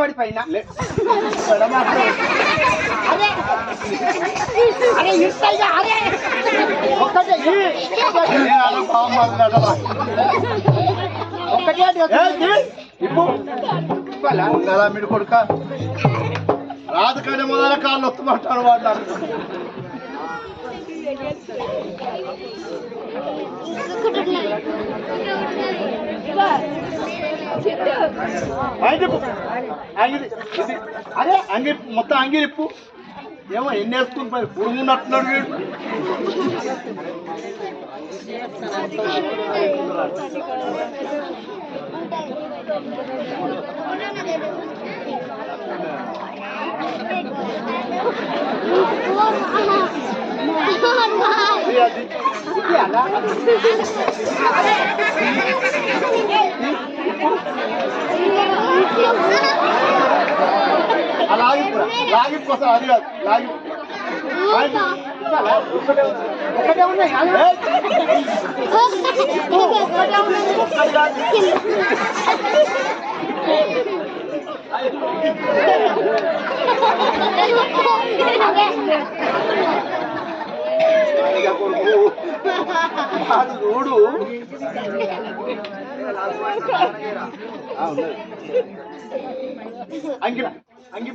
పడిపోయినా అరే ఇస్తాయిగా అరే ఒక్కటే ఒక్కటే మీరు కొడుక రాదు కానీ మొదల కాళ్ళు వస్తుమంటాడు వాడు అరే అంగి మొత్తం అంగి ఇప్పు ఏమో ఎన్ని వేసుకుని పోయి పురుగున్నట్టున్నాడు వీడు లాగిపోతా అది కాదు లాగి ఒకటే ఉన్నాయి చూడు అంగి అంగి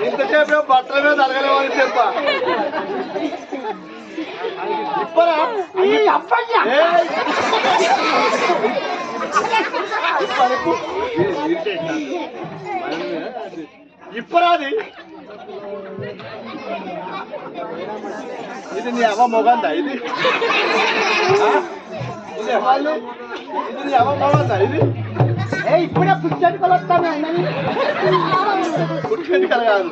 ఇంతసేపు బట్టల మీద అడగలేమని చెప్ప ఇప్పరా ఇప్పరాది ఇది నీ అవ్వ మొగందా ఇది ఇది నీ అవ్వ మొగందా ఇది ఇప్పుడే పుట్టెంటుకలు వస్తాను పుట్టెంటుకలు కాదు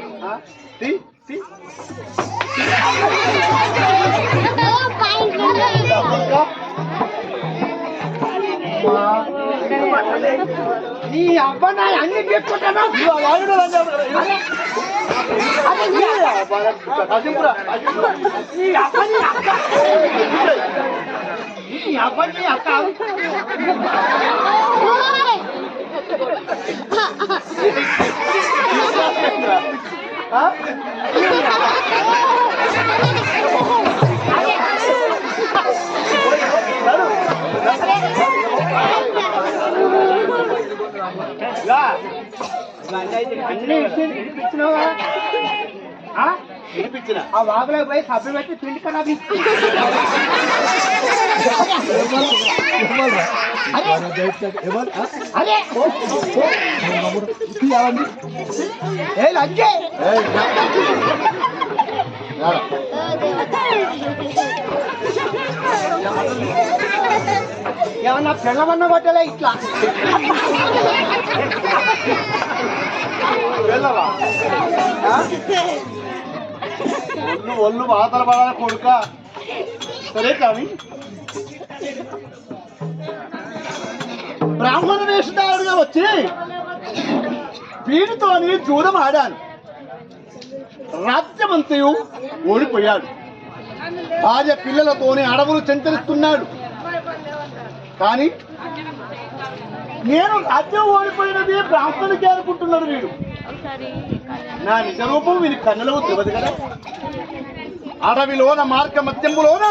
నీ అబ్బా నా అన్ని పెట్టుకుంటాను అబ్బని అక్క వినిపించిన ఆ వాగులో పోయి సబ్బు పెట్టి పిండి కన్నా అదే లంచే ఏమన్నా పిల్లమన్న కొట్టలే ఇట్లా వెళ్ళవా ఒళ్ళు వాతలు పడాలి కొడుక సరే కానీ బ్రాహ్మణ వేషధారుడుగా వచ్చి వీడితోని జూదం ఆడాను రాజ్యమంతయు ఓడిపోయాడు భార్య పిల్లలతోని అడవులు చెంతరిస్తున్నాడు కానీ నేను రాజ్యం ఓడిపోయినది బ్రాహ్మణుడికి అనుకుంటున్నాడు వీడు. నా నిజ రూపం వీని కన్నులకు తెలియదు కదా. అడవిలోన మార్గ మధ్యములోన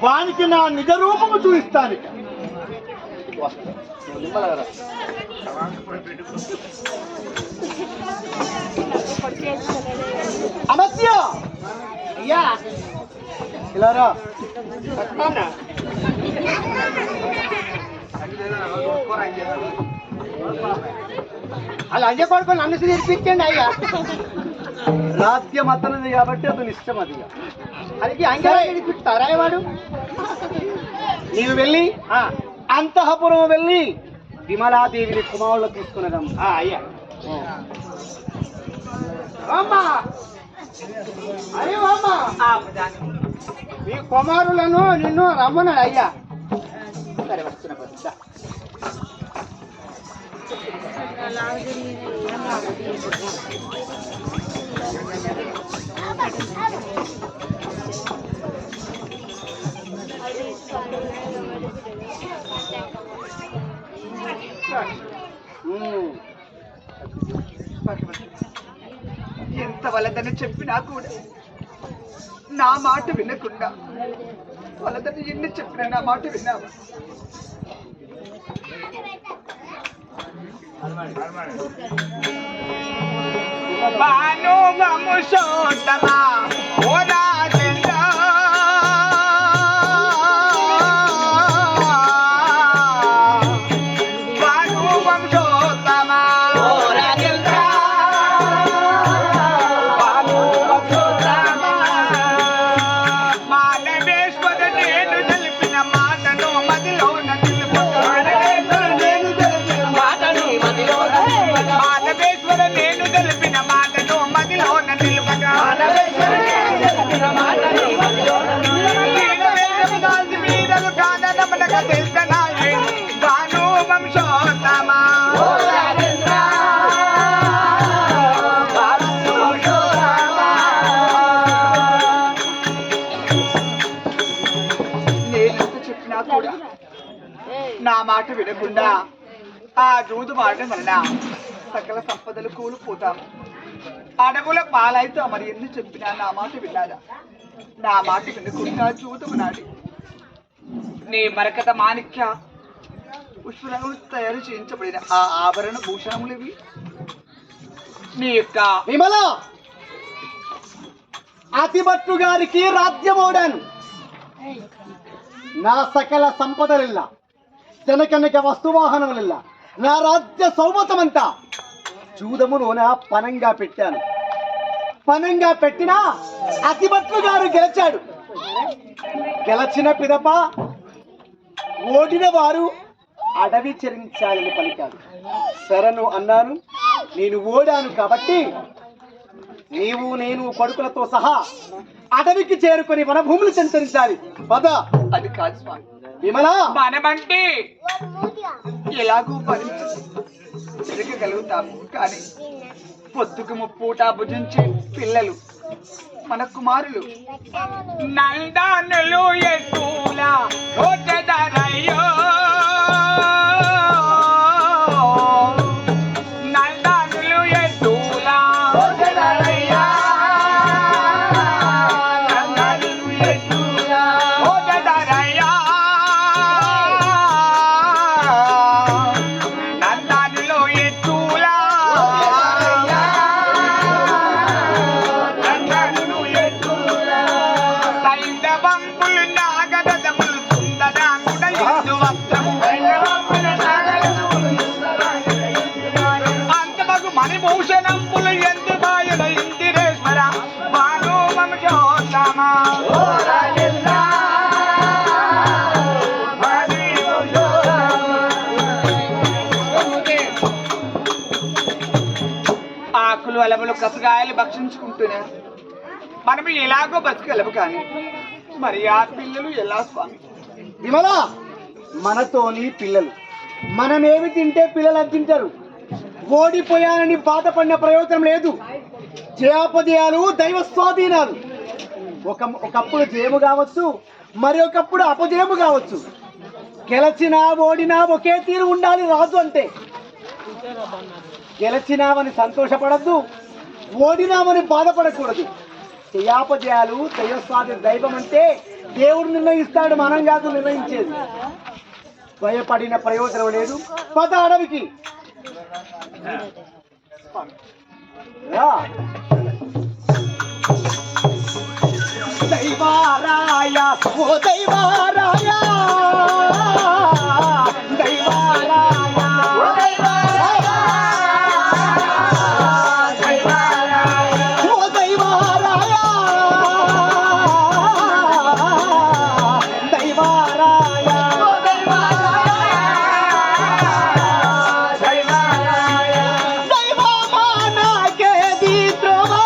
వానికి నా నిజ రూపము చూపిస్తాను. అమత్య అయ్యా ఇలా రా. అలా అంజ కొడుకు నన్ను నేర్పించండి అయ్యా. రాజ్యం అతనిది కాబట్టి అతని ఇష్టం అది. అది అంజలా నేర్పిస్తారా వాడు? నీవు వెళ్ళి అంతఃపురం వెళ్ళి విమలాదేవిని కుమారులు తీసుకునేదమ్మా. అయ్యా అమ్మా అరే అమ్మా మీ కుమారులను నిన్ను రమ్మన్నాడు అయ్యా. సరే వస్తున్నా వస్తా. ఎంత వలదని చెప్పినా కూడా నా మాట వినకుండా వలదని ఎన్ని చెప్పినా నా మాట విన్నావు. బాను వంశోత్తమా ఓ రాజేంద్ర బాను వంశోత్తమా ఓ రాజేంద్ర బాను వంశోత్తమా మానవేశ్వర నేను తెలిపిన మాటను మదిలోన మానవేశ్వర నేను తెలిపిన మాటను మదిలోన నిలుపగా మీదలు కాదనమనగా తెలుసనాయే బాను వంశోత్తమా నేనెంత చెప్పినా కూడా నా మాట వినకుండా ఆ జూదు మాట వలన సకల సంపదలు కూలిపోతాము. అడవుల పాలైతే మరి ఎన్ని చెప్పినా నా మాట విన్నారా? నా మాట వినకుండా జూదము నాడి నీ మరకత మాణిక్య పుష్పరంగులు తయారు చేయించబడిన ఆ ఆభరణ భూషణములు ఇవి. నీ యొక్క విమల అతిభట్టు గారికి రాజ్యమోడాను. నా సకల సంపదలిల్ల జనకనక వస్తువాహనములిల్ల నా రాజ్య సౌమతమంతా జూదములోన పనంగా పెట్టాను. పనంగా పెట్టినా అతిభట్లు గారు గెలిచాడు. గెలచిన పిదప ఓడిన వారు అడవి చెరించాలని పలికారు. శరణు అన్నాను. నేను ఓడాను కాబట్టి నీవు నేను కొడుకులతో సహా అడవికి చేరుకొని వనభూములు సంచరించాలి. పద. అది కాదు స్వామి. విమలా మనమంటే ఎలాగూ తిరగగలుగుతాము, కానీ పొద్దుకు ముప్పూట భుజించే పిల్లలు మన కుమారులు నందానులు ఎట్టులా రోజదరయ్యో నందానులు ఎట్టులా రోజదరయ్యా నందానులు ఎట్టులా రోజదరయ్యా నందానులు ఎట్టులా సైంధవంపులు నాగరథములు సుందరాంగుడ యుద్ధు వస్త్రము అంతమగు మణిభూషణంపులు ఎందు బాయుల ఇందిరేశ్వర బాను వంశోత్తమా ఆకులు అలములు కసగాయలు భక్షించుకుంటున్నారు. మనం ఎలాగో బతకగలము, కానీ మరి ఆ పిల్లలు ఎలా స్వామి? విమలా మనతోని పిల్లలు మనమేమి తింటే పిల్లలు అది తింటారు. ఓడిపోయానని బాధపడిన ప్రయోజనం లేదు. జయాపజయాలు దైవ స్వాధీనాలు. ఒకప్పుడు జయము కావచ్చు, మరి ఒకప్పుడు అపజయము కావచ్చు. గెలిచినా ఓడినా ఒకే తీరు ఉండాలి రాజు అంటే. గెలిచినామని సంతోషపడద్దు, ఓడినామని బాధపడకూడదు. జయాపజయాలు జయస్వాది దైవం అంటే దేవుడు నిర్ణయిస్తాడు, మనం కాదు నిర్ణయించేది. భయపడిన ప్రయోజనం లేదు, పద అడవికి. దైవారాయ ఓ దైవారాయ, దైవారాయ ఓ దైవారాయ, ఓ దైవారాయ, దైవారాయ ఓ దైవారాయ, దైవమానకే దీత్రమా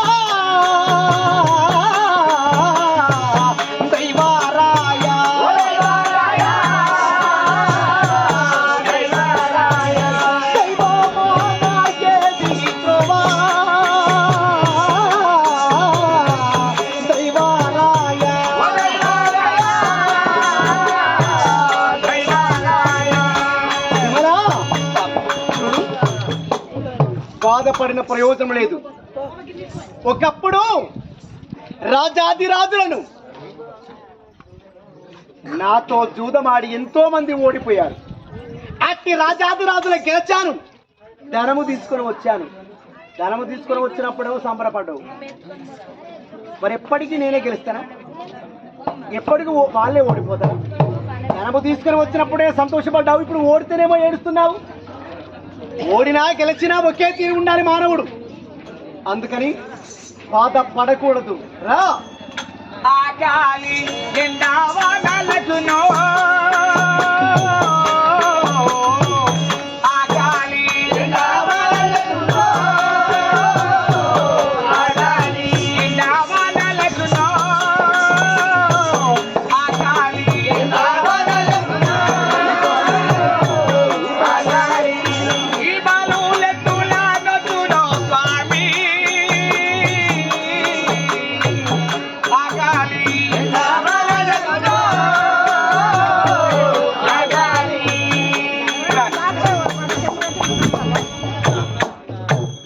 బాధపడిన ప్రయోజనం లేదు. ఒకప్పుడు రాజాదిరాజులను నాతో జూదమాడి ఎంతో మంది ఓడిపోయారు. అట్టి రాజాదిరాజుల గెలిచాను, ధనము తీసుకొని వచ్చాను. ధనము తీసుకొని వచ్చినప్పుడు సంబరపడ్డావు. మరి ఎప్పటికీ నేనే గెలుస్తానా? ఎప్పటికీ వాళ్ళే ఓడిపోతారు. ధనము తీసుకొని వచ్చినప్పుడే సంతోషపడ్డావు, ఇప్పుడు ఓడితేనేమో ఏడుస్తున్నావు. ఓడినా గెలిచినా ఒకే తీరు ఉండాలి మానవుడు. అందుకని బాధపడకూడదు. రా ఆగాలి ఎండావానలకునో, ఆగాలి ఎండావానలకునో, ఆగాలి ఎండావానలకునో, ఆగాలి ఎండావానలకునో, ఆగాలి ఈ బాలులెత్తులానొద్దునో స్వామి, ఆగాలి ఎండావానలకునో, ఆగాలి.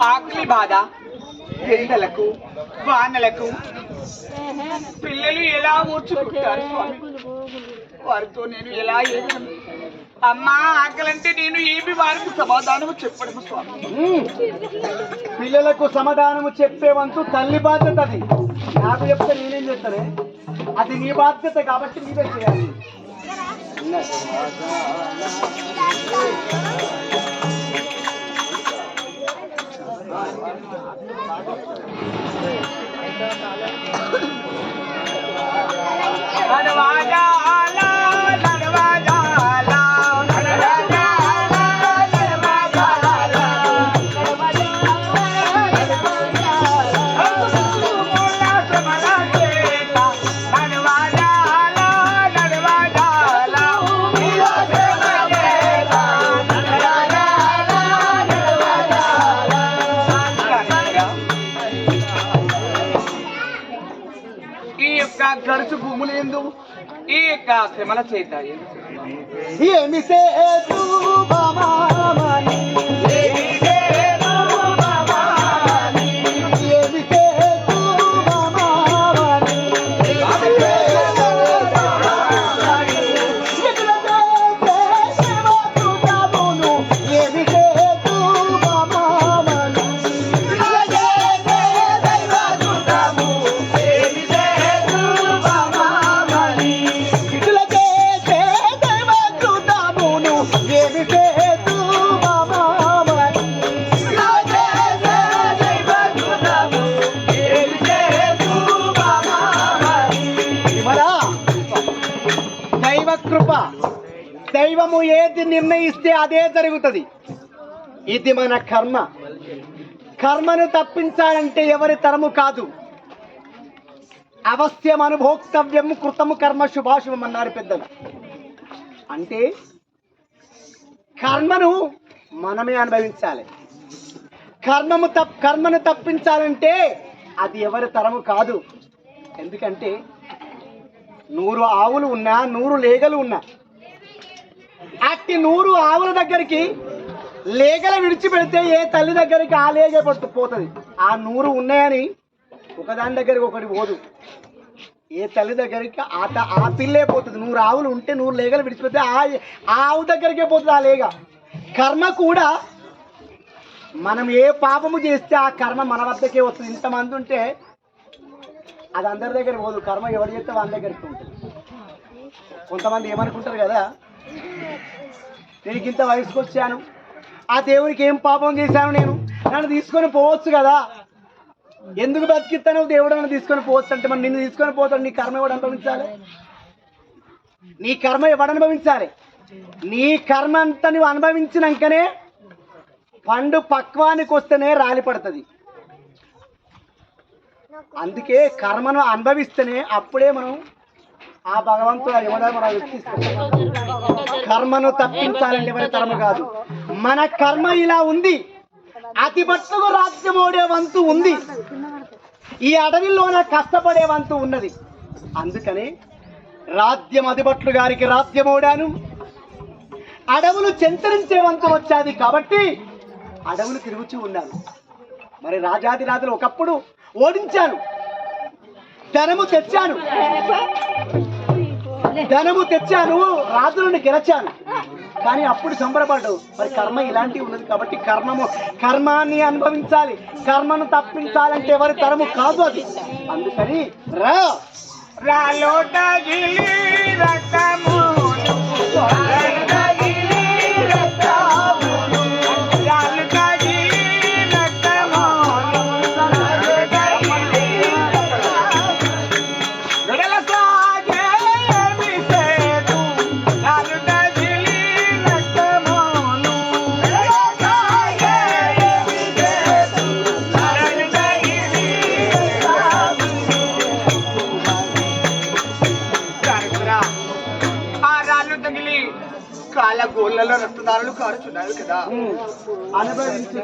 ఆకలి బాధ ఎండలకు వానలకు పిల్లలు ఎలా ఊర్చుకుంటారు స్వామి? వారితో నేను ఎలా ఏమను? అమ్మా ఆకలంటే నేను ఏమి వారికి సమాధానము చెప్పడం స్వామి? పిల్లలకు సమాధానము చెప్పే వంతు తల్లి బాధ్యత. అది నాకు చెప్తే నేనేం చేస్తానే? అది నీ బాధ్యత కాబట్టి నీవే చేయాలి. నడవాజాల, నడవాజాల, నడవాజాల, నడవాజాల, మూల శ్రమల చేత, నడవాజాల, నడవాజాల, మూల శ్రమల చేత, నడవాజాల, నడవాజాల. ఈ యొక్క గడుచు భూములు ఎందు ఈ యొక్క శ్రమల చేత ఏమి సేతు బామామణి, ఏమి సేతు బామామణి, ఏమి సేతు బామామణి, ఏమి సేతు బామామణి, నికులతే సేవకుడమును, ఏమి సేతు బామామణి, నికులతే దైవకుడము, ఏమి సేతు బామామణి, నికులతే దైవకుడమును, ఏమి సేతు బామామణి, నికులతే దైవకుడము, ఏమి సేతు బామామణి. విమలా, దైవ కృప, దైవము ఏది నిర్ణయిస్తే అదే జరుగుతుంది. ఇది మన కర్మ. కర్మను తప్పించాలంటే ఎవరి తరము కాదు. అవశ్యం అనుభోక్తవ్యం కృతము కర్మ శుభాశుభం అన్నారు పెద్దలు. అంటే కర్మను మనమే అనుభవించాలి. కర్మను తప్పించాలంటే అది ఎవరి తరము కాదు. ఎందుకంటే 100 ఆవులు ఉన్నా 100 లేగలు ఉన్నా అట్టి 100 ఆవుల దగ్గరికి లేగల విడిచిపెడితే ఏ తల్లి దగ్గరికి ఆ లేగ పోతుంది. ఆ 100 ఉన్నాయని ఒకదాని దగ్గరికి ఒకటి పోదు. ఏ తల్లి దగ్గరికి ఆ పిల్లే పోతుంది. 100 ఆవులు ఉంటే 100 లేగలు విడిచిపెడితే ఆ ఆవు దగ్గరికే పోతుంది ఆ లేగ. కర్మ కూడా మనం ఏ పాపము చేస్తే ఆ కర్మ మన వద్దకే వస్తుంది. ఇంతమంది ఉంటే అది అందరి దగ్గర పోదు. కర్మ ఎవరు చేస్తే వాళ్ళ దగ్గరికి ఉంటుంది. కొంతమంది ఏమనుకుంటారు కదా, నేను ఇంత వయసుకు వచ్చాను, ఆ దేవునికి ఏం పాపం చేశాను, నేను నన్ను తీసుకొని పోవచ్చు కదా, ఎందుకు బతికిస్తాను, దేవుడు నన్ను తీసుకొని పోవచ్చు అంటే మరి నిన్ను తీసుకొని పోతాడు. నీ కర్మ ఎవడు అనుభవించాలి? నీ కర్మ ఎవడు అనుభవించాలి? నీ కర్మ అంతా నువ్వు అనుభవించినాకనే పండు పక్వానికి వస్తేనే రాలి పడుతుంది. అందుకే కర్మను అనుభవిస్తేనే అప్పుడే మనం ఆ భగవంతుడు ఎవరైనా మనం వ్యక్తిస్తాం. కర్మను తప్పించాలంటే ఎవరి కర్మ కాదు, మన కర్మ ఇలా ఉంది. అతి మట్టుకు రాజ్యమోడే వంతు ఉంది, ఈ అడవిలోన కష్టపడే వంతు ఉన్నది. అందుకని రాజ్యం అధిపట్లు గారికి రాజ్యమోడాను, అడవులు చెంతరించే వంతు వచ్చాది కాబట్టి అడవులు తిరుగుతూ ఉన్నాను. మరి రాజాది రాజులు ఒకప్పుడు ఓడించాను, ధనము తెచ్చాను, రాజులను గెలిచాను. కానీ అప్పుడు సంబరపడ్డావు. మరి కర్మ ఇలాంటివి ఉన్నది కాబట్టి కర్మాన్ని అనుభవించాలి. కర్మను తప్పించాలంటే ఎవరి తరము కాదు అది. అందుకని కాళ్ళ గోళ్ళలో రక్తదారులు కారుచున్నారు కదా, అనుభవించు.